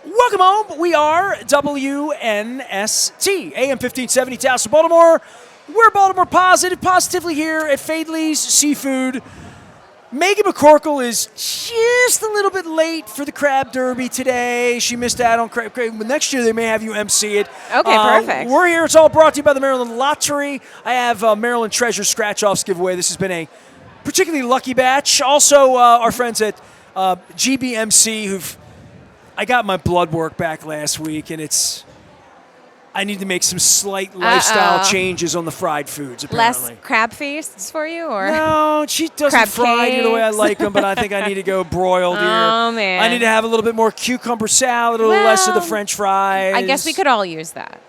Welcome home. We are WNST, AM 1570, Taos, Baltimore. We're Baltimore positively here at Faidley's Seafood. Meghan McCorkell is just a little bit late for the Crab Derby today. She missed out on Crab. But next year they may have you MC it. Okay, perfect. We're here. It's all brought to you by the Maryland Lottery. I have Maryland Treasure Scratch-Offs giveaway. This has been a particularly lucky batch. Also, our friends at GBMC I got my blood work back last week, and I need to make some slight lifestyle changes on the fried foods, apparently. Less crab feasts for you, or? No, she doesn't fry you the way I like them, but I think I need to go broiled here. Oh, man. I need to have a little bit more cucumber salad, a little less of the French fries. I guess we could all use that.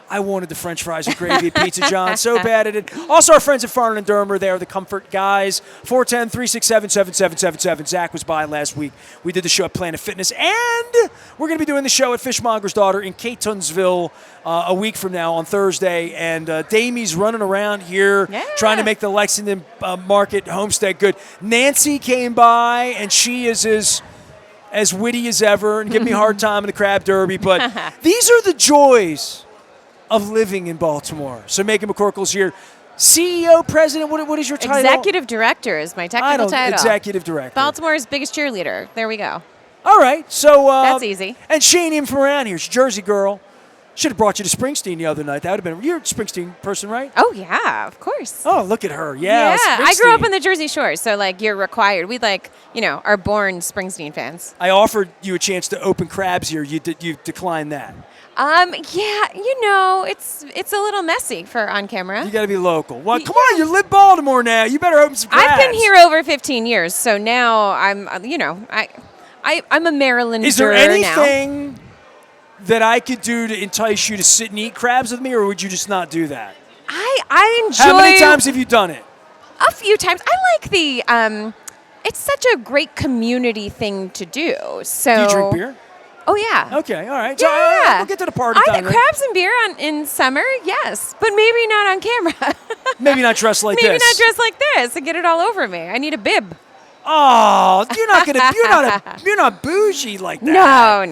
I wanted the French fries with gravy at Pizza John so bad at it. Also, our friends at Farnham and Dermer, they are the comfort guys. 410-367-7777. Zach was by last week. We did the show at Planet Fitness, and we're going to be doing the show at Fishmonger's Daughter in Catonsville a week from now on Thursday. And Damie's running around here trying to make the Lexington Market homestead good. Nancy came by, and she is as witty as ever and give me a hard time in the Crab Derby. But these are the joys of living in Baltimore. So Meghan McCorkell's here. CEO, president, what is your title? Executive director is my technical title. Executive director. Baltimore's biggest cheerleader. There we go. All right. So that's easy. And Shane in from around here. She's a Jersey girl. Should have brought you to Springsteen the other night. That would have been. You're a Springsteen person, right? Oh, yeah, of course. Oh, look at her. Yeah. I grew up on the Jersey Shore, so you're required. We are born Springsteen fans. I offered you a chance to open crabs here. You declined that. It's a little messy for on camera. You got to be local. Well, come on, you live Baltimore now. You better open some crabs. I've been here over 15 years, so now I'm a Marylander now. Is there anything that I could do to entice you to sit and eat crabs with me, or would you just not do that? I enjoy. How many times have you done it? A few times. I like the. It's such a great community thing to do. So. Do you drink beer? Oh, yeah. Okay, all right. Yeah. So, we'll get to the party time. Crabs and beer in summer, yes. But maybe not on camera. Maybe not dressed like this. Maybe not dressed like this and get it all over me. I need a bib. Oh, you're not bougie like that. No.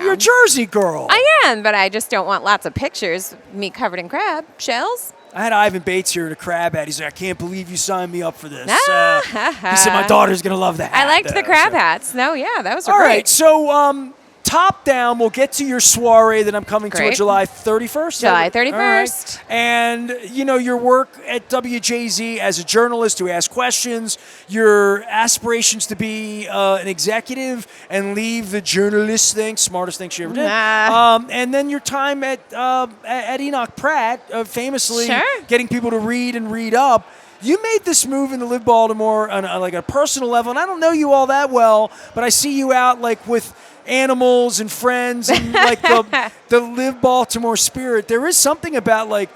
You're a Jersey girl. I am, but I just don't want lots of pictures of me covered in crab shells. I had Ivan Bates here at a crab hat. He's like, I can't believe you signed me up for this. He said, my daughter's going to love that. I liked the crab hats. No, yeah, that was all great. All right, so top down, we'll get to your soiree that I'm coming to on July 31st. July 31st. Right. And, your work at WJZ as a journalist who asks questions, your aspirations to be an executive and leave the journalist thing, smartest thing she ever did. And then your time at Enoch Pratt, famously getting people to read and read up. You made this move into Live Baltimore on a personal level, and I don't know you all that well, but I see you out with animals and friends and the Live Baltimore spirit. There is something about Live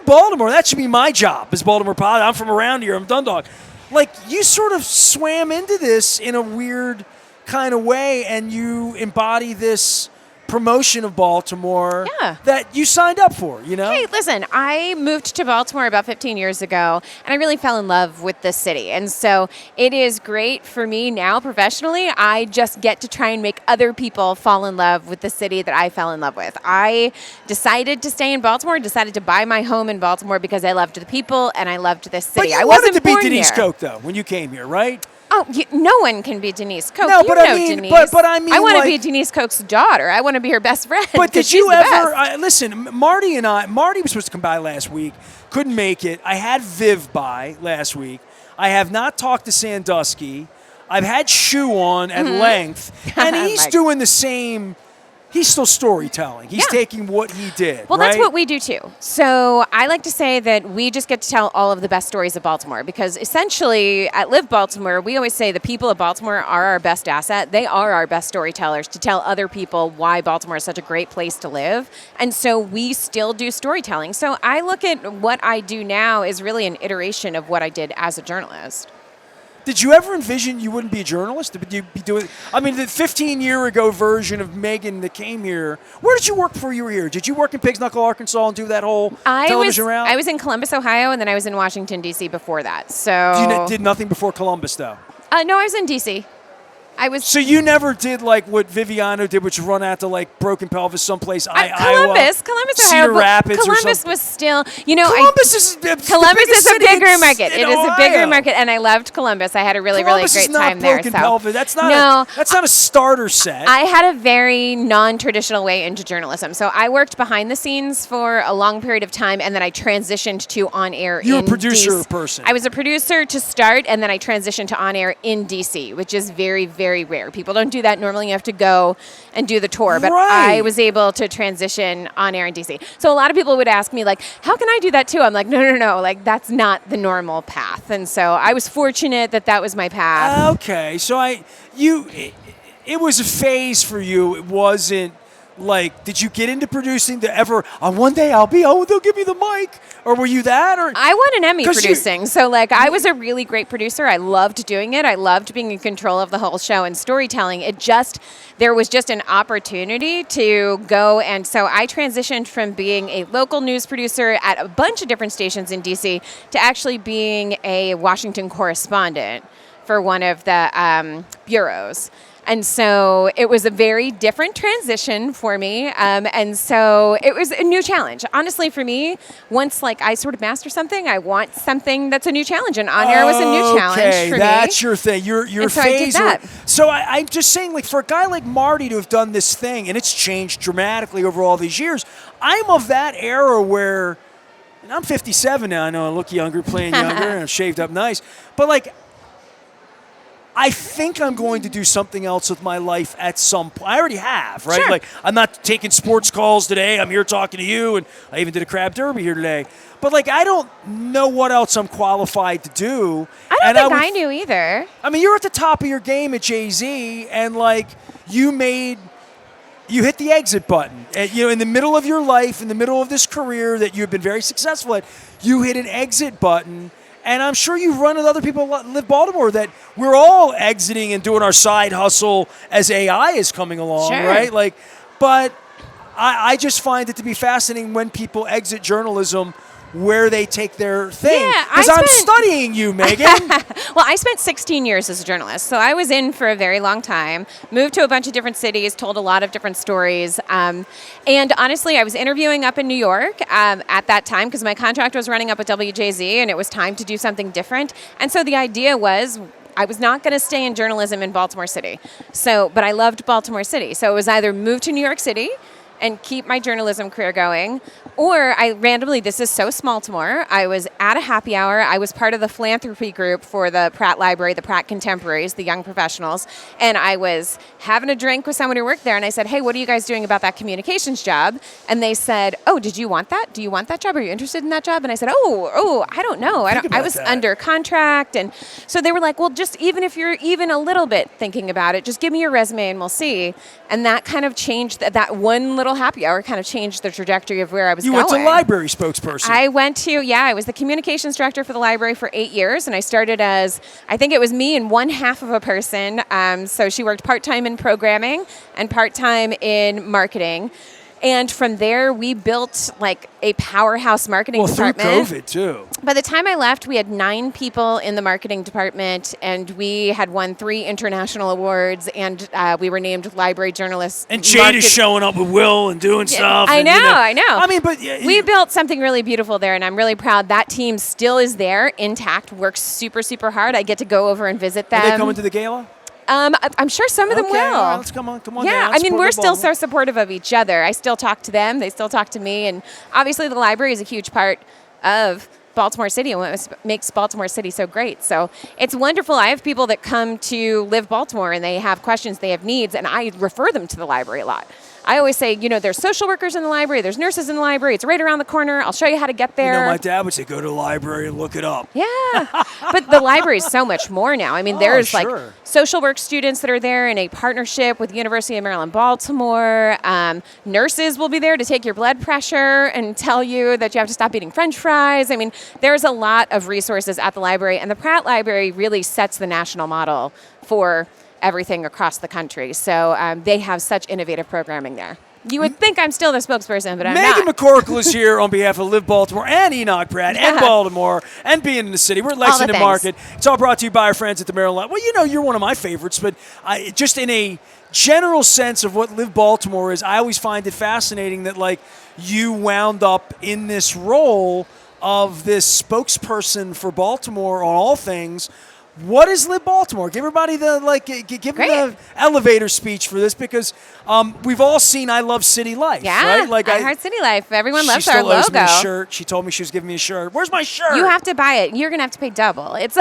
Baltimore. That should be my job as Baltimore Pod. I'm from around here. I'm Dundalk. You sort of swam into this in a weird kind of way, and you embody this promotion of Baltimore that you signed up for, Hey, listen, I moved to Baltimore about 15 years ago, and I really fell in love with the city. And so it is great for me now professionally. I just get to try and make other people fall in love with the city that I fell in love with. I decided to stay in Baltimore, decided to buy my home in Baltimore because I loved the people and I loved this city. But you wanted to be Denise Koch, though, when you came here, right? Oh, no one can be Denise Koch. No, but I mean, Denise. But I mean, I want to be Denise Koch's daughter. I want to be her best friend. But did you ever listen? Marty was supposed to come by last week, couldn't make it. I had Viv by last week. I have not talked to Sandusky. I've had Shu on at length, and he's doing the same. He's still storytelling. He's taking what he did. Well, that's what we do too. So I like to say that we just get to tell all of the best stories of Baltimore because essentially at Live Baltimore, we always say the people of Baltimore are our best asset. They are our best storytellers to tell other people why Baltimore is such a great place to live. And so we still do storytelling. So I look at what I do now as really an iteration of what I did as a journalist. Did you ever envision you wouldn't be a journalist? Would you be doing? I mean, the 15-year-ago version of Meghan that came here. Where did you work before you were here? Did you work in Pigs Knuckle, Arkansas, and do that whole television route? I was in Columbus, Ohio, and then I was in Washington D.C. before that. So you did nothing before Columbus, though. No, I was in D.C. So you never did like what Viviano did, which run out to like broken pelvis someplace. Columbus, Cedar Ohio, Rapids, Columbus was still, Columbus is a bigger market. It is a bigger market, and I loved Columbus. I had a really Columbus great is not time there. Broken pelvis. That's not a starter set. I had a very non-traditional way into journalism. So I worked behind the scenes for a long period of time, and then I transitioned to on-air. You're a producer person. I was a producer to start, and then I transitioned to on-air in DC, which is very, very rare. People don't do that. Normally you have to go and do the tour, but I was able to transition on-air in DC. So a lot of people would ask me, like, how can I do that too? I'm like, no, like that's not the normal path. And so I was fortunate that was my path. Okay, so it was a phase for you. It wasn't like, did you get into producing one day they'll give me the mic? Or were you that? Or I won an Emmy producing. So like I was a really great producer. I loved doing it. I loved being in control of the whole show and storytelling. There was just an opportunity to go. And so I transitioned from being a local news producer at a bunch of different stations in DC to actually being a Washington correspondent for one of the bureaus. And so it was a very different transition for me. And so it was a new challenge. Honestly, for me, once like I sort of master something, I want something that's a new challenge. And on-air was a new challenge for me. That's your thing. Your so phase. I did that. So I'm just saying, like, for a guy like Marty to have done this thing, and it's changed dramatically over all these years, I'm of that era where, and I'm 57 now, I know I look younger, playing younger, and I'm shaved up nice. But like, I think I'm going to do something else with my life at some point. I already have, right? Sure. Like, I'm not taking sports calls today. I'm here talking to you, and I even did a crab derby here today. But, like, I don't know what else I'm qualified to do. I don't think I knew either. I mean, you're at the top of your game at Jay-Z, and, like, you hit the exit button. And, in the middle of your life, in the middle of this career that you've been very successful at, you hit an exit button. And I'm sure you run with other people who live Baltimore that we're all exiting and doing our side hustle as AI is coming along, right? Like, but I just find it to be fascinating when people exit journalism, where they take their thing. Because I'm studying you, Meghan. Well, I spent 16 years as a journalist, so I was in for a very long time, moved to a bunch of different cities, told a lot of different stories. And honestly, I was interviewing up in New York at that time because my contract was running up at WJZ and it was time to do something different. And so the idea was I was not going to stay in journalism in Baltimore City. But I loved Baltimore City. So it was either move to New York City and keep my journalism career going. Or I randomly, this is so Baltimore, I was at a happy hour. I was part of the philanthropy group for the Pratt Library, the Pratt Contemporaries, the young professionals. And I was having a drink with someone who worked there. And I said, hey, what are you guys doing about that communications job? And they said, oh, did you want that? Do you want that job? Are you interested in that job? And I said, I don't know. I was under contract. And so they were like, well, just even if you're even a little bit thinking about it, just give me your resume and we'll see. And that kind of changed, that one little happy hour kind of changed the trajectory of where I was going. You went to library spokesperson. I was the communications director for the library for 8 years, and I started as, I think it was me and one half of a person. So she worked part-time in programming and part-time in marketing. And from there, we built like a powerhouse marketing department. Through COVID, too. By the time I left, we had 9 people in the marketing department, and we had won 3 international awards, and we were named Library Journalists. And Jade is showing up with Will and doing stuff. I know. I mean, but we built something really beautiful there, and I'm really proud. That team still is there, intact, works super, super hard. I get to go over and visit them. Are they coming to the gala? I'm sure some of them will. Right, let's come on yeah, down. I mean, we're still so supportive of each other. I still talk to them. They still talk to me. And obviously the library is a huge part of Baltimore City and what makes Baltimore City so great. So it's wonderful. I have people that come to live Baltimore and they have questions, they have needs, and I refer them to the library a lot. I always say, there's social workers in the library, there's nurses in the library, it's right around the corner, I'll show you how to get there. My dad would say, go to the library and look it up. Yeah, but the library is so much more now. I mean, there's like social work students that are there in a partnership with the University of Maryland, Baltimore. Nurses will be there to take your blood pressure and tell you that you have to stop eating French fries. I mean, there's a lot of resources at the library, and the Pratt Library really sets the national model for everything across the country. So they have such innovative programming there. You would think I'm still the spokesperson, but I'm Meghan not. McCorkell is here on behalf of Live Baltimore and Enoch Pratt and Baltimore and being in the city. We're at Lexington Market. It's all brought to you by our friends at the Maryland. Well, you're one of my favorites, but just in a general sense of what Live Baltimore is, I always find it fascinating that, like, you wound up in this role of this spokesperson for Baltimore on all things. What is Live Baltimore? Give everybody give them the elevator speech for this, because we've all seen I Love City Life. Yeah, right? I Heart City Life. Everyone loves she our still logo. owes me a shirt. She told me she was giving me a shirt. Where's my shirt? You have to buy it. You're gonna have to pay double. It's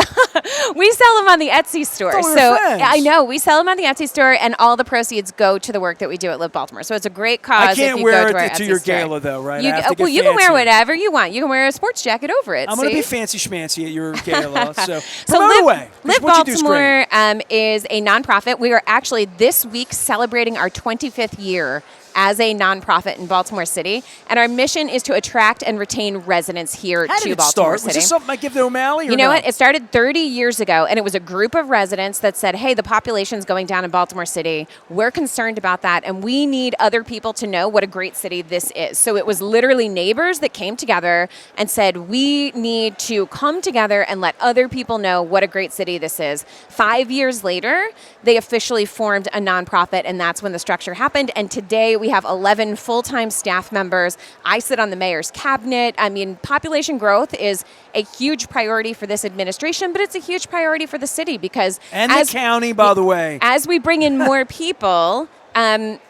we sell them on the Etsy store. I thought we were So friends. I know we sell them on the Etsy store, and all the proceeds go to the work that we do at Live Baltimore. So it's a great cause. I can't if you wear go to, it our to Etsy your store. gala, though, right? You, I have to get you can wear fancy. whatever you want. You can wear a sports jacket over it. I'm going to be fancy schmancy at your gala. So So promote away. 'Cause Live what you do is great. Baltimore is a nonprofit. We are actually this week celebrating our 25th year as a nonprofit in Baltimore City, and our mission is to attract and retain residents here How to did it Baltimore start? City. Was this something I give to O'Malley? Or You know no? what? It started 30 years ago, and it was a group of residents that said, hey, the population's going down in Baltimore City. We're concerned about that, and we need other people to know what a great city this is. So it was literally neighbors that came together and said, we need to come together and let other people know what a great city this is. 5 years later, they officially formed a nonprofit, and that's when the structure happened. And today we have 11 full-time staff members. I sit on the mayor's cabinet. I mean, population growth is a huge priority for this administration, but it's a huge priority for the city because And the county, by the way. as we bring in more people, it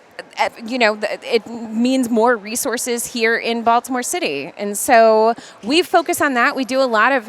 means more resources here in Baltimore City. And so we focus on that. We do a lot of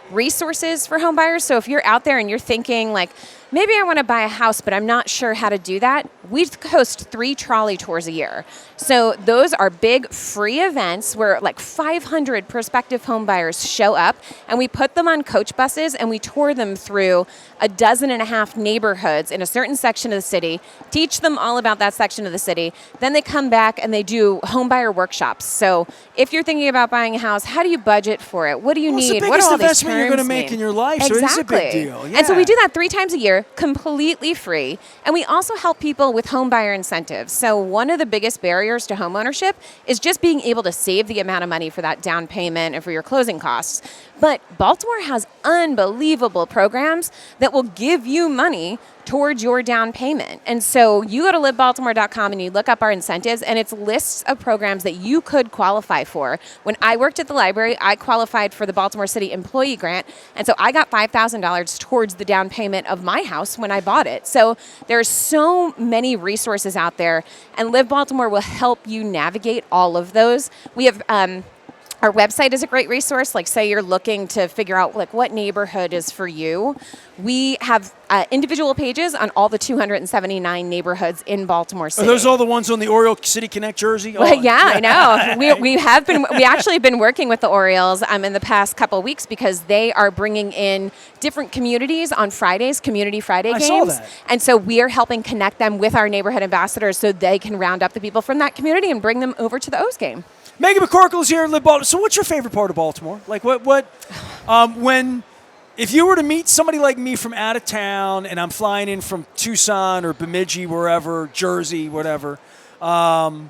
resources for home buyers. So if you're out there and you're thinking like, maybe I want to buy a house, but I'm not sure how to do that, we host 3 trolley tours a year. So those are big free events where like 500 prospective home buyers show up, and we put them on coach buses and we tour them through 12.5 neighborhoods in a certain section of the city, teach them all about that section of the city. Then they come back and they do home buyer workshops. So if you're thinking about buying a house, how do you budget for it? What do you need? It's the What biggest are all these investment you're going to terms make mean? in your life, Exactly. so it is a big deal. Yeah. And so we do that 3 times a year, completely free. And we also help people with home buyer incentives. So one of the biggest barriers to home ownership is just being able to save the amount of money for that down payment and for your closing costs. But Baltimore has unbelievable programs that will give you money towards your down payment. And so you go to livebaltimore.com and you look up our incentives, and it's lists of programs that you could qualify for. When I worked at the library, I qualified for the Baltimore City Employee Grant, and so I got $5,000 towards the down payment of my house when I bought it. So there's so many resources out there, and Live Baltimore will help you navigate all of those. We have our website is a great resource. Like, say you're looking to figure out like what neighborhood is for you. We have individual pages on all the 279 neighborhoods in Baltimore City. Are those all the ones on the Oriole City Connect jersey? Well, yeah, I know. We actually have been working with the Orioles in the past couple of weeks because they are bringing in different communities on Fridays, Community Friday games. I saw that. And so we are helping connect them with our neighborhood ambassadors so they can round up the people from that community and bring them over to the O's game. Meghan McCorkell is here in Live Baltimore. So what's your favorite part of Baltimore? Like if you were to meet somebody like me from out of town and I'm flying in from Tucson or Bemidji, wherever, Jersey, whatever, and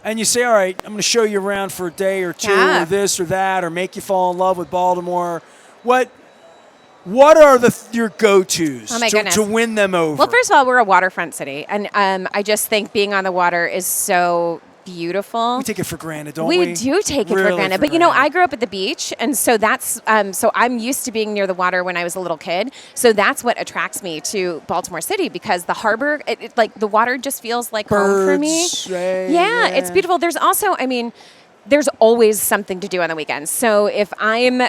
you say, all right, I'm going to show you around for a day or two or this or that or make you fall in love with Baltimore, what are your go-tos to win them over? Well, first of all, we're a waterfront city, and I just think being on the water is so beautiful. We take it for granted, don't we? We do take it for granted. But, I grew up at the beach, and so that's so I'm used to being near the water when I was a little kid. So that's what attracts me to Baltimore City, because the harbor, like the water just feels like home for me. Yeah, it's beautiful. There's also, there's always something to do on the weekends. So if I'm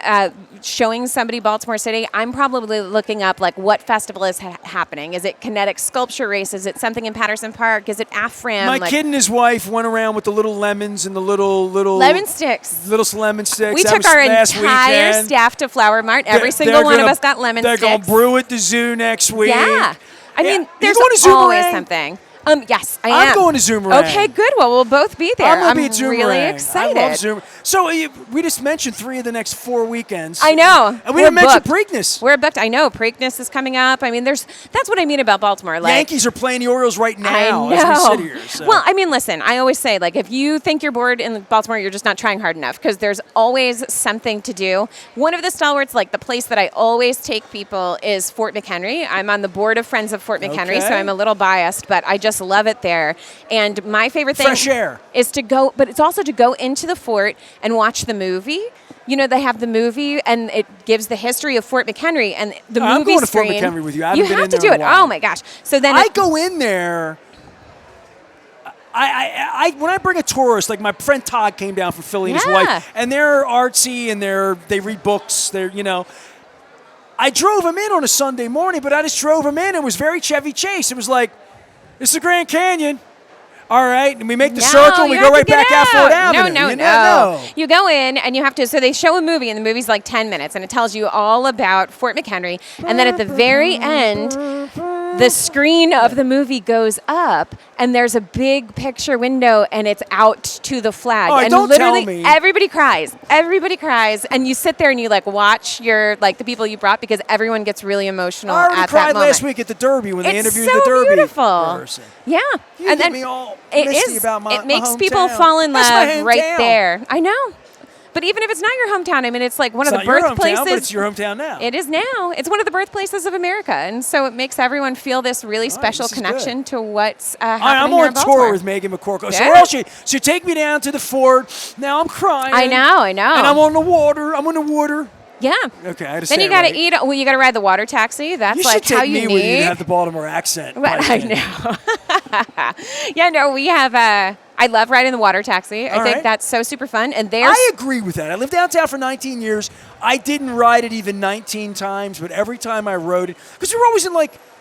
showing somebody Baltimore City, I'm probably looking up like what festival is happening. Is it kinetic sculpture race? Is it something in Patterson Park? Is it AFRAM? My kid and his wife went around with the little lemons and the little lemon sticks. Little lemon sticks. We took our entire staff to Flower Mart. Every single one of us got lemon sticks. They're going to brew at the zoo next week. Yeah. There's always something. Yes, I am. I'm going to Zoomerang. Okay, good. Well, we'll both be there. I'm going to be at Zoomerang. really excited. I love Zoomerang. So we just mentioned 3 of the next 4 weekends. I know. And we didn't mention Preakness. We're booked. I know. Preakness is coming up. I mean, that's what I mean about Baltimore. Like, Yankees are playing the Orioles right now I know. as we sit here. So. Well, I mean, listen, I always say, like, if you think you're bored in Baltimore, you're just not trying hard enough because there's always something to do. One of the stalwarts, like the place that I always take people is Fort McHenry. I'm on the board of Friends of Fort McHenry, so I'm a little biased, but I just love it there. And my favorite thing fresh air is to go, but it's also to go into the fort and watch the movie. You know, they have the movie, and it gives the history of Fort McHenry and the movie. I'm going to screen. Fort McHenry with you. I You haven't been have in to there do in it. a while. Oh my gosh! So then I go in there. I when I bring a tourist, like my friend Todd came down from Philly and his wife, and they're artsy and they read books. I drove him in on a Sunday morning, but I just drove him in. It was very Chevy Chase. It was like, it's the Grand Canyon. All right, and we make the circle, and we go right back out Fort Avenue. No. You go in, and you have to, so they show a movie, and the movie's like 10 minutes, and it tells you all about Fort McHenry. And then at the very end, the screen of the movie goes up, and there's a big picture window, and it's out to the flag. Oh, and don't literally, tell me. everybody cries. Everybody cries, and you sit there and you like watch the people you brought because everyone gets really emotional I already at cried that moment. last week at the Derby when they interviewed so the Derby beautiful. person. Yeah, You and get then me all it misty is. about my It makes my people hometown. fall in That's my love right hometown. there. I know. But even if it's not your hometown, I mean, it's like one It's of the not your birthplaces. hometown, but it's your hometown now. It is now. It's one of the birthplaces of America, and so it makes everyone feel this really special this is connection good. to what's I'm happening here on in Baltimore. tour with Meghan McCorkell. So Yeah. where else you take me down to the fort. Now I'm crying. I know. And I'm on the water. I'm on the water. Yeah. Okay, I had to Then say you got to right. eat. Well, you got to ride the water taxi. That's You like should how take you me with you need. to have the Baltimore accent. But I know. Yeah, no, we have. I love riding the water taxi. I think that's so super fun. And there's. I agree with that. I lived downtown for 19 years. I didn't ride it even 19 times, but every time I rode it, because we were always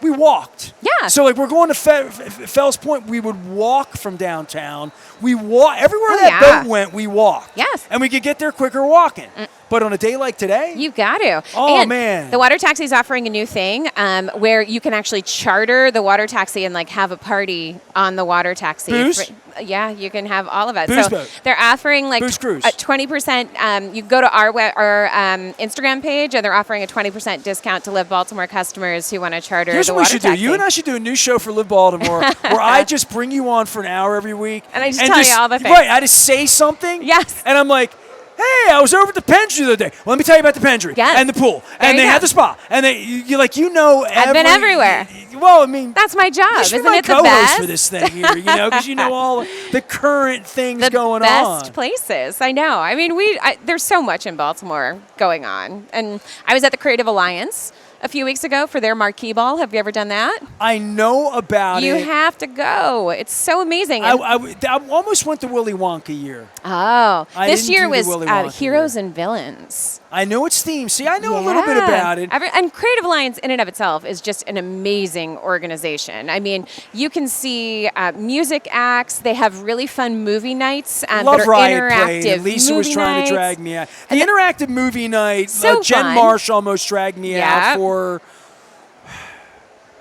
we walked. Yeah. So we're going to Fells Point. We would walk from downtown. We walk everywhere boat went. We walked. Yes. And we could get there quicker walking. But on a day like today, You got to. Oh, and man. The water taxi is offering a new thing where you can actually charter the water taxi and have a party on the water taxi. Booze? Yeah, you can have all of it. Booze so boat. they're offering Booze cruise. a 20%. You go to our Instagram page, and they're offering a 20% discount to Live Baltimore customers who want to charter here's the what we water should taxi. do. You and I should do a new show for Live Baltimore where I just bring you on for an hour every week. And I just tell you all the things. Right, I just say something. Yes. And I'm like, hey, I was over at the Pendry the other day. Well, let me tell you about the Pendry Yes. and the pool. There And you they go. have the spa. And I've been everywhere. Well, I mean. That's my job. You should be Isn't my it the co-host best? for this thing here, because you know all the current things The going best on. places. I know. I mean, there's so much in Baltimore going on. And I was at the Creative Alliance a few weeks ago for their marquee ball. Have you ever done that? I know about You it. have to go. It's so amazing. I almost went to Willy Wonka year. Oh, I this didn't year do the was Willy Wonka Heroes year. and Villains. I know its theme. See, I know a little bit about it. And Creative Alliance in and of itself is just an amazing organization. I mean, you can see music acts. They have really fun movie nights that Love are Riot interactive. played, and Lisa was movie trying nights. to drag me out. The interactive movie night, So Jen fun. Marsh almost dragged me Yeah. out for,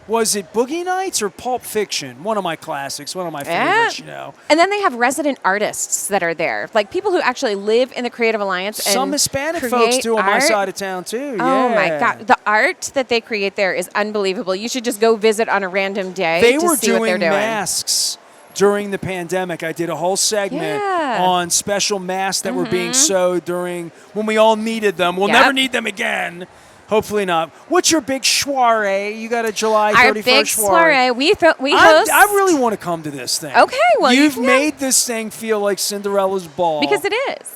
was it Boogie Nights or Pulp Fiction? One of my classics, one of my favorites, And then they have resident artists that are there, like people who actually live in the Creative Alliance. Some and Hispanic create folks do on my art. side of town, too. Oh yeah. my God. The art that they create there is unbelievable. You should just go visit on a random day They to were see what they're doing doing. masks during the pandemic. I did a whole segment Yeah. on special masks that were being sewed during when we all needed them. We'll Yep. never need them again. Hopefully not. What's your big soiree? You got a July 31st Our big soiree. We host. I really want to come to this thing. Okay, well, You've you can made this thing feel like Cinderella's ball. Because it is.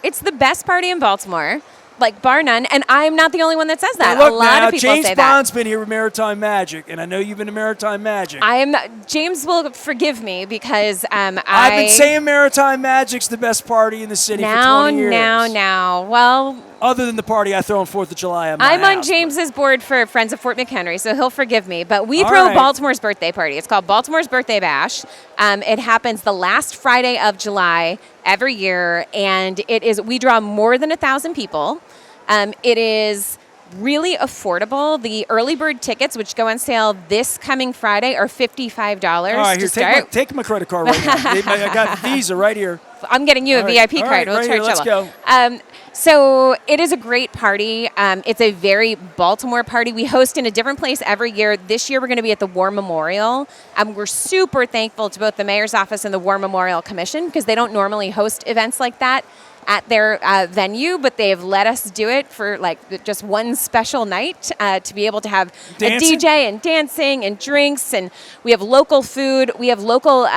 It's the best party in Baltimore, like bar none. And I'm not the only one that says that. Now, look, a lot now, of people James say Bond's that. been here with Maritime Magic, and I know you've been to Maritime Magic. I am not. James will forgive me because I've been saying Maritime Magic's the best party in the city for 20 years. Now. Well, Other than the party I throw on 4th of July at my I'm on house. James's board for Friends of Fort McHenry, so he'll forgive me. But we All throw right. Baltimore's birthday party. It's called Baltimore's Birthday Bash. It happens the last Friday of July every year, and we draw more than 1,000 people. It is really affordable. The early bird tickets, which go on sale this coming Friday, are $55 All right, to here, start. take my credit card right now. I got Visa right here. I'm getting you a VIP All card. right, We'll right charge here, let's you. go. So it is a great party. It's a very Baltimore party. We host in a different place every year. This year we're going to be at the War Memorial. We're super thankful to both the Mayor's Office and the War Memorial Commission because they don't normally host events like that at their venue, but they've let us do it for like just one special night to be able to have Dancing? a DJ and dancing and drinks, and we have local food. We have local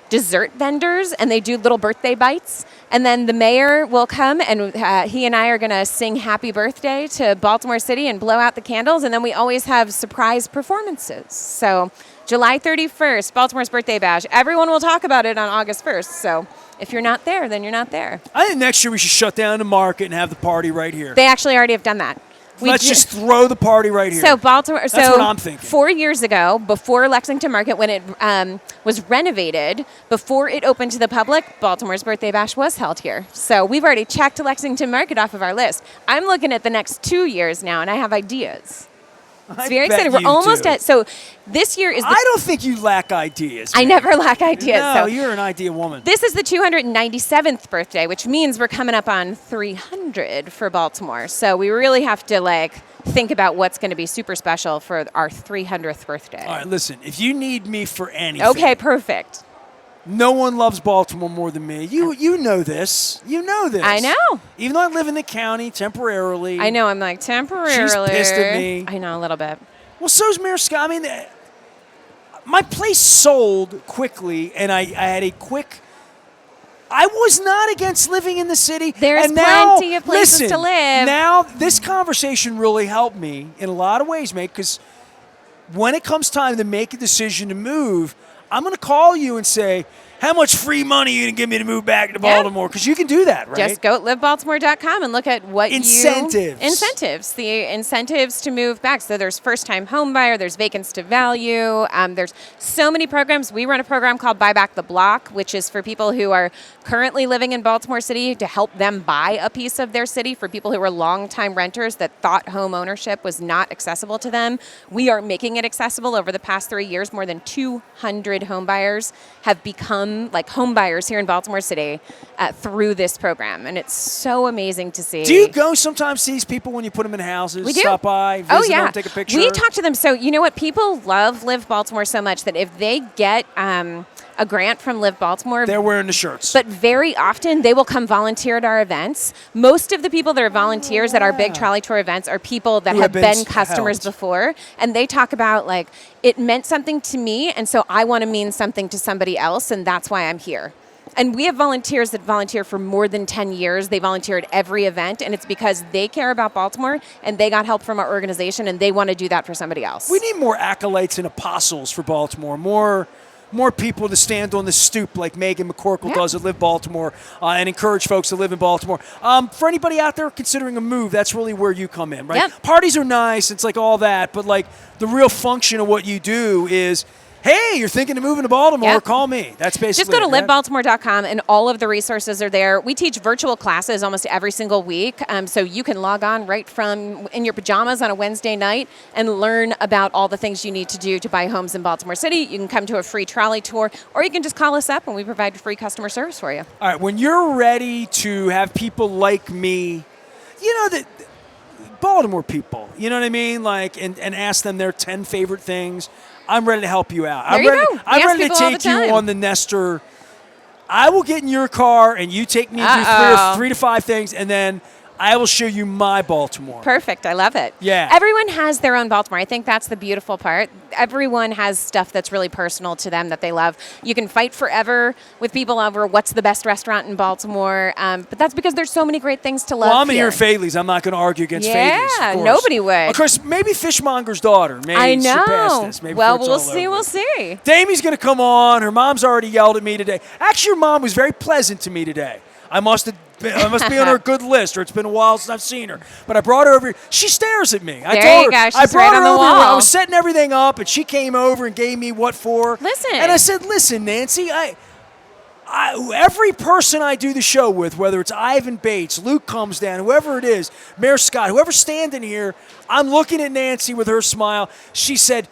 dessert vendors, and they do little birthday bites. And then the mayor will come, and he and I are going to sing happy birthday to Baltimore City and blow out the candles, and then we always have surprise performances. So July 31st, Baltimore's Birthday Bash. Everyone will talk about it on August 1st, so if you're not there, then you're not there. I think next year we should shut down the market and have the party right here. They actually already have done that. Let's just throw the party right here. So Baltimore. That's what I'm thinking. 4 years ago, before Lexington Market, when it was renovated, before it opened to the public, Baltimore's Birthday Bash was held here. So we've already checked Lexington Market off of our list. I'm looking at the next 2 years now, and I have ideas. It's very exciting. We're almost at. So this year is. I don't think you lack ideas. I never lack ideas. No, so you're an idea woman. this is the 297th birthday, which means we're coming up on 300 for Baltimore. So we really have to think about what's going to be super special for our 300th birthday. All right, listen. If you need me for anything, Okay, perfect. no one loves Baltimore more than me. You know this. You know this. I know. Even though I live in the county temporarily. I know. I'm like temporarily. She's pissed at me. I know a little bit. Well, so's Mayor Scott. I mean, my place sold quickly, and I had a quick. I was not against living in the city. There's and now, plenty of places listen, to live. Now, this conversation really helped me in a lot of ways, mate, because when it comes time to make a decision to move, I'm going to call you and say, how much free money are you going to give me to move back to Baltimore? Because you can do that, right? Just go livebaltimore.com and look at what incentives. The incentives to move back. So there's first-time home buyer, there's vacancy to value. There's so many programs. We run a program called Buy Back the Block, which is for people who are currently living in Baltimore City to help them buy a piece of their city. For people who are longtime renters that thought home ownership was not accessible to them, we are making it accessible. Over the past 3 years, more than 200 home buyers have become home buyers here in Baltimore City through this program, and it's so amazing to see. Do you go sometimes see these people when you put them in houses? We do. Stop by, visit them, take a picture? We talk to them. So you know what? People love Live Baltimore so much that if they get a grant from Live Baltimore, they're wearing the shirts. But very often they will come volunteer at our events. Most of the people that are volunteers at our big trolley tour events are people that have been customers before, and they talk about it meant something to me, and so I want to mean something to somebody else, and that's why I'm here. And we have volunteers that volunteer for more than 10 years. They volunteer at every event, and it's because they care about Baltimore, and they got help from our organization, and they want to do that for somebody else. We need more acolytes and apostles for Baltimore, more people to stand on the stoop like Meghan McCorkell does at Live Baltimore and encourage folks to live in Baltimore. For anybody out there considering a move, that's really where you come in, right? Yep. Parties are nice, it's all that, but the real function of what you do is, hey, you're thinking of moving to Baltimore, call me. That's basically Just go to it, livebaltimore.com, and all of the resources are there. We teach virtual classes almost every single week, so you can log on right from in your pajamas on a Wednesday night and learn about all the things you need to do to buy homes in Baltimore City. You can come to a free trolley tour, or you can just call us up, and we provide free customer service for you. All right, when you're ready to have people like me, Baltimore people, you know what I mean? And ask them their 10 favorite things. I'm ready to help you out. I'm ready to take you on the Nestor. I will get in your car and you take me through three to five things, and then I will show you my Baltimore. Perfect. I love it. Yeah. Everyone has their own Baltimore. I think that's the beautiful part. Everyone has stuff that's really personal to them that they love. You can fight forever with people over what's the best restaurant in Baltimore, but that's because there's so many great things to love. Well, I'm here at Faidley's. I'm not going to argue against Faidley's. Yeah, nobody would. Of course, maybe Fishmonger's daughter may surpass this. Maybe we'll see. We'll see. Damie's going to come on. Her mom's already yelled at me today. Actually, her mom was very pleasant to me today. I must be on her good list, or it's been a while since I've seen her. But I brought her over here. She stares at me. I told her. She's right on the wall. I was setting everything up, and she came over and gave me what for. Listen. And I said, listen, Nancy, Every person I do the show with, whether it's Ivan Bates, Luke comes down, whoever it is, Mayor Scott, whoever's standing here, I'm looking at Nancy with her smile. She said,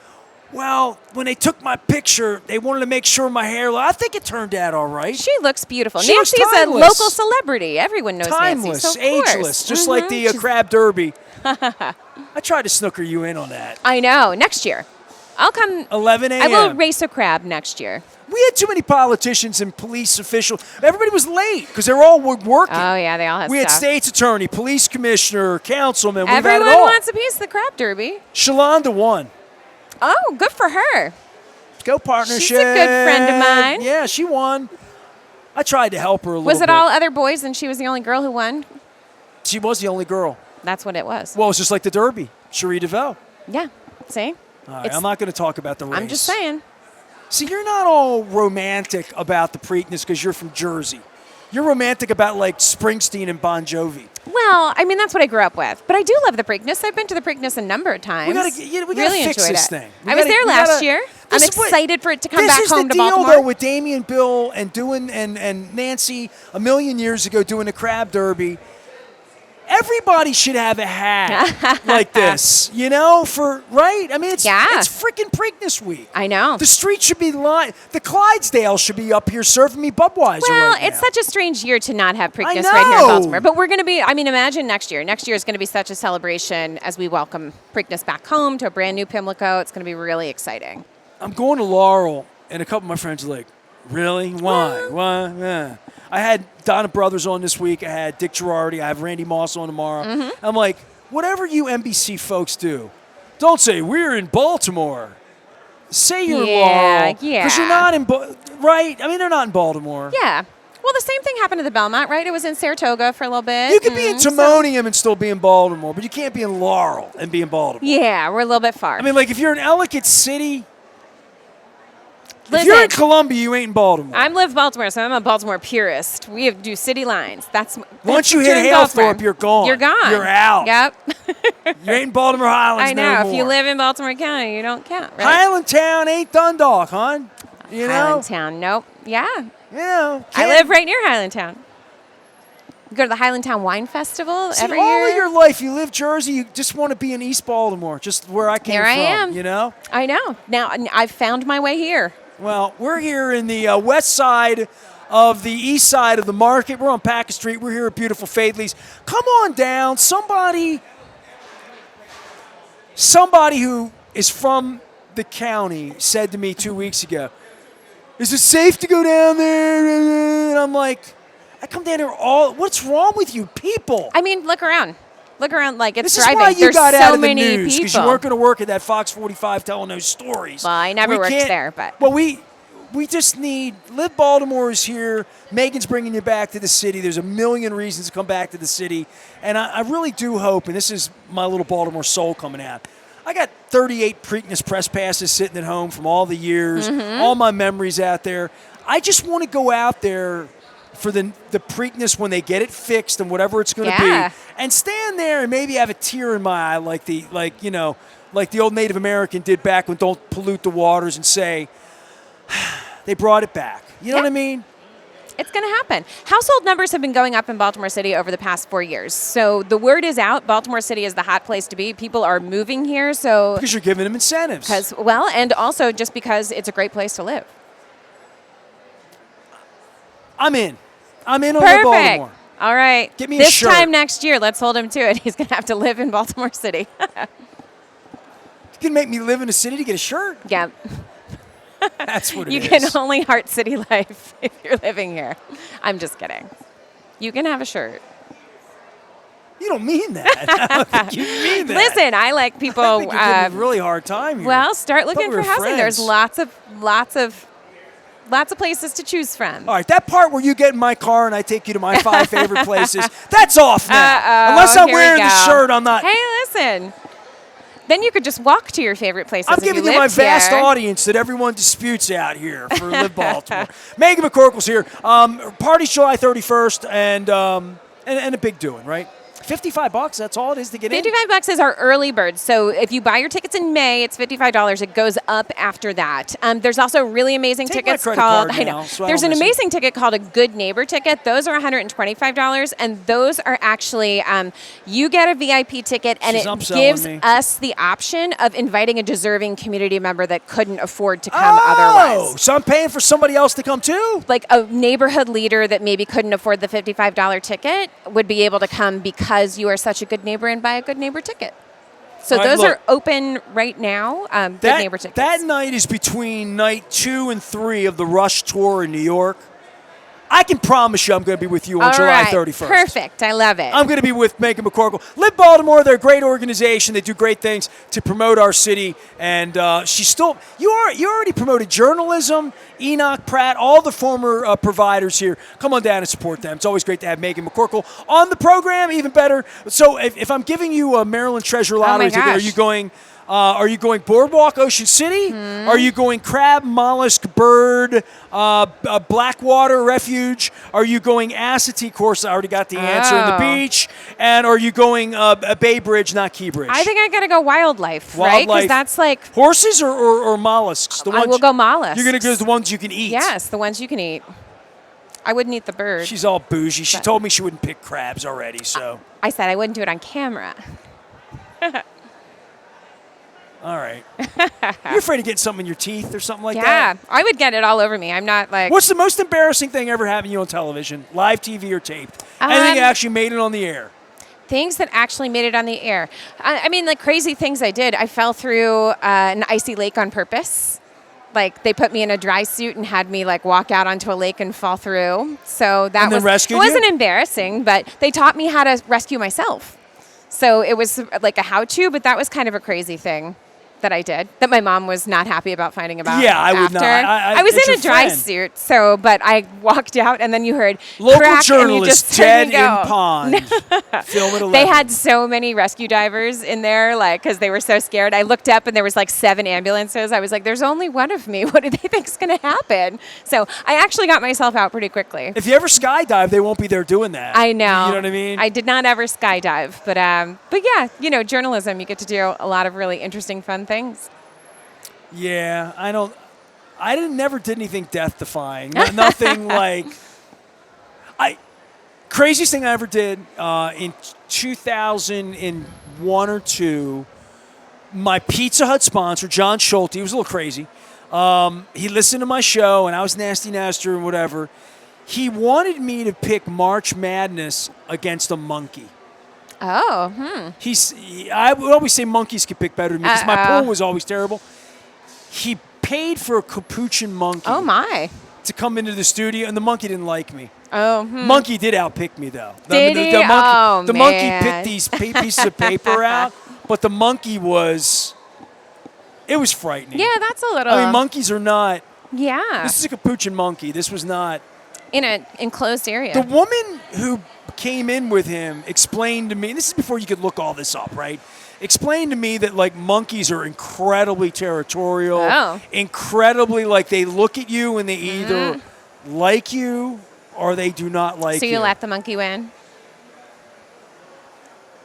well, when they took my picture, they wanted to make sure my hair, I think it turned out all right. She looks beautiful. She looks Nancy's a timeless. local celebrity. Everyone knows Timeless, Nancy. So of course. ageless, just like the crab derby. I tried to snooker you in on that. I know. Next year. I'll come. 11 a.m. I will race a crab next year. We had too many politicians and police officials. Everybody was late because they were all working. Oh, yeah, they all have We had stuff. state's attorney, police commissioner, councilman. Everyone We've had it all. wants a piece of the crab derby. Shalonda won. Oh, good for her. Go partnership. She's a good friend of mine. Yeah, she won. I tried to help her a little bit. Was it all other boys and she was the only girl who won? She was the only girl. That's what it was. Well, it's just like the Derby. Cherie DeVille. Yeah. See? All right, I'm not going to talk about the race. I'm just saying. See, you're not all romantic about the Preakness because you're from Jersey. You're romantic about, like, Springsteen and Bon Jovi. Well, I mean, that's what I grew up with. But I do love the Preakness. I've been to the Preakness a number of times. We gotta really fix enjoyed this it. thing. I was there last year. I'm excited for it to come back home to Baltimore. This is the deal, though, with Damie and Bill and Nancy a million years ago doing the crab derby. Everybody should have a hat like this, right? I mean, it's freaking Preakness week. I know. The street should be lined. The Clydesdale should be up here serving me Budweiser Well, right now. it's such a strange year to not have Preakness right here in Baltimore. But we're going to be, I mean, imagine next year. Next year is going to be such a celebration as we welcome Preakness back home to a brand new Pimlico. It's going to be really exciting. I'm going to Laurel, and a couple of my friends are like, really? Why? Why? Yeah. I had Donna Brothers on this week. I had Dick Girardi. I have Randy Moss on tomorrow. Mm-hmm. I'm like, whatever you NBC folks do, don't say, we're in Baltimore. Say you're Laurel. Yeah. Because you're not in, right? I mean, they're not in Baltimore. Yeah. Well, the same thing happened to the Belmont, right? It was in Saratoga for a little bit. You could be in Timonium and still be in Baltimore, but you can't be in Laurel and be in Baltimore. Yeah, we're a little bit far. I mean, like, if you're in Ellicott City, Listen, if you're in Columbia, you ain't in Baltimore. I'm Live Baltimore, so I'm a Baltimore purist. We do city lines. Once you hit Halethorpe, you're gone. You're gone. You're out. Yep. You ain't in Baltimore Highlands I know. no more. If you live in Baltimore County, you don't count, right? Highlandtown ain't Dundalk, hon. You know? Highlandtown, nope. Yeah. I live right near Highlandtown. You go to the Highlandtown Wine Festival every year. All of your life, you live Jersey, you just want to be in East Baltimore, just where I came from. Here I am. You know? I know. Now, I've found my way here. Well, we're here in the west side of the east side of the market. We're on Packard Street. We're here at beautiful Faidley's. Come on down. Somebody who is from the county said to me 2 weeks ago, is it safe to go down there? And I'm like, I come down here what's wrong with you people? I mean, look around. Look around like it's this thriving. Is why you There's got so out of the many news because you people. weren't going to work at that Fox 45 telling those stories. Well, I never worked there, but well, we just need Live Baltimore is here. Meghan's bringing you back to the city. There's a million reasons to come back to the city, and I really do hope. And this is my little Baltimore soul coming out. I got 38 Preakness press passes sitting at home from all the years, all my memories out there. I just want to go out there for the Preakness when they get it fixed and whatever it's going to be, and stand there and maybe have a tear in my eye like the old Native American did back when Don't Pollute the Waters and say, they brought it back. You know what I mean? It's going to happen. Household numbers have been going up in Baltimore City over the past 4 years. So the word is out. Baltimore City is the hot place to be. People are moving here. So because you're giving them incentives. And also just because it's a great place to live. I'm in on Perfect. Baltimore. All right. Get me a shirt. This time next year, let's hold him to it. He's going to have to live in Baltimore City. You can make me live in a city to get a shirt. Yeah. That's what it is. You can only heart city life if you're living here. I'm just kidding. You can have a shirt. You don't mean that. I don't think you mean that. Listen, I like people. I think you're giving me a really hard time here. Well, start looking for housing. Friends. There's lots of places to choose from. All right, that part where you get in my car and I take you to my 5 favorite places, that's off now. Uh-oh, Unless I'm here wearing we the go. shirt, I'm not. Hey, listen. Then you could just walk to your favorite places. I'm giving you my vast audience that everyone disputes out here for Live Baltimore. Meghan McCorkell's here. Party's July 31st, and a big doing, right? $55, that's all it is to get in? $55 is our early bird. So if you buy your tickets in May, it's $55. It goes up after that. There's also really amazing Take my tickets credit called, card now, so I there's don't an miss it. amazing ticket called a Good Neighbor ticket. Those are $125. And those are actually, you get a VIP ticket and She's it upselling gives me. us the option of inviting a deserving community member that couldn't afford to come Oh, otherwise. so I'm paying for somebody else to come too? Like a neighborhood leader that maybe couldn't afford the $55 ticket would be able to come because you are such a good neighbor and buy a Good Neighbor ticket. So All right, those look. are open right now, Good Neighbor tickets. That night is between night 2 and 3 of the Rush Tour in New York. I can promise you I'm going to be with you on All July right, 31st. perfect. I love it. I'm going to be with Meghan McCorkell. Live Baltimore, they're a great organization. They do great things to promote our city. And she's still, you already promoted journalism, Enoch Pratt, all the former providers here. Come on down and support them. It's always great to have Meghan McCorkell on the program, even better. So if I'm giving you a Maryland Treasure Lottery ticket, gosh. are you going Boardwalk, Ocean City? Are you going Crab, Mollusk, Bird, Blackwater, Refuge? Are you going Assateague? Of course, I already got the answer. In the Oh. beach. And are you going Bay Bridge, not Key Bridge? I think I got to go wildlife, right? Because Wildlife. that's like, Horses or mollusks? The I ones will go mollusks. You're going to go the ones you can eat. yes, the ones you can eat. I wouldn't eat the bird. She's all bougie. She But- told me she wouldn't pick crabs already, so. I said I wouldn't do it on camera. All right. You're afraid of getting something in your teeth or something like Yeah, that? I would get it all over me. I'm not like, What's the most embarrassing thing ever happened to you on television, live TV or taped? Anything that actually made it on the air? things that actually made it on the air. I mean, like crazy things I did. I fell through an icy lake on purpose. Like they put me in a dry suit and had me like walk out onto a lake and fall through. So that And then was rescued it wasn't you? embarrassing, but they taught me how to rescue myself. So it was like a how-to, but that was kind of a crazy thing that I did that my mom was not happy about finding about. Yeah, I would after. not. I was it's in a your dry friend. suit, so but I walked out and then you heard Local crack and you just journalist heard me dead in go. pond. Film at 11. They had so many rescue divers in there, like, because they were so scared. I looked up and there was like 7 ambulances. I was like, "There's only one of me. What do they think's going to happen?" So I actually got myself out pretty quickly. If you ever skydive, they won't be there doing that. I know. You know what I mean? I did not ever skydive, but yeah, you know, journalism, you get to do a lot of really interesting, fun things. Yeah, I never did anything death-defying. Nothing like. Craziest thing I ever did in 2001 or 2. My Pizza Hut sponsor, John Schulte, he was a little crazy. He listened to my show, and I was Nasty Nestor and whatever. He wanted me to pick March Madness against a monkey. Oh, I would always say monkeys could pick better than me because my Uh-oh. pool was always terrible. He paid for a capuchin monkey Oh my. to come into the studio, and the monkey didn't like me. Oh, Monkey did outpick me, though. Did he? The monkey Man. picked these pieces of paper out, but the monkey was frightening. Yeah, that's a little. I mean, monkeys are not. Yeah. This is a capuchin monkey. This was not. In an enclosed area. The woman who came in with him explained to me, and this is before you could look all this up, right? Explained to me that like monkeys are incredibly territorial, Oh. incredibly like they look at you and they either like you or they do not like so you. you let the monkey win?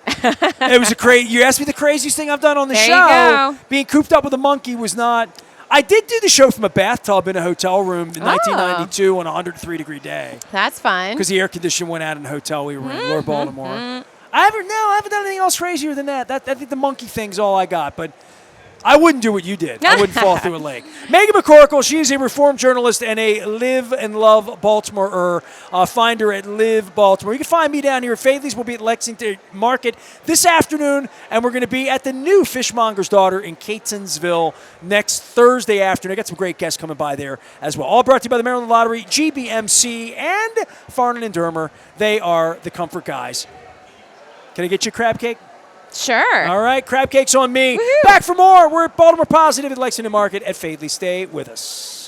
It was you asked me the craziest thing I've done on the There you show. go. Being cooped up with a monkey was not. I did do the show from a bathtub in a hotel room in 1992 on a 103-degree day That's fun. because the air conditioning went out in the hotel we were in, Lower Baltimore. I haven't done anything else crazier than that. I think the monkey thing's all I got, but I wouldn't do what you did. I wouldn't fall through a lake. Meghan McCorkell, she's a reformed journalist and a Live and Love Baltimore. Find her at Live Baltimore. You can find me down here at Faidley's. We'll be at Lexington Market this afternoon, and we're going to be at the new Fishmonger's Daughter in Catonsville next Thursday afternoon. I got some great guests coming by there as well. All brought to you by the Maryland Lottery, GBMC, and Farnan and Dermer. They are the comfort guys. Can I get you a crab cake? Sure. All right, crab cake's on me. Woohoo. Back for more. We're at Baltimore Positive at Lexington Market at Faidley. Stay with us.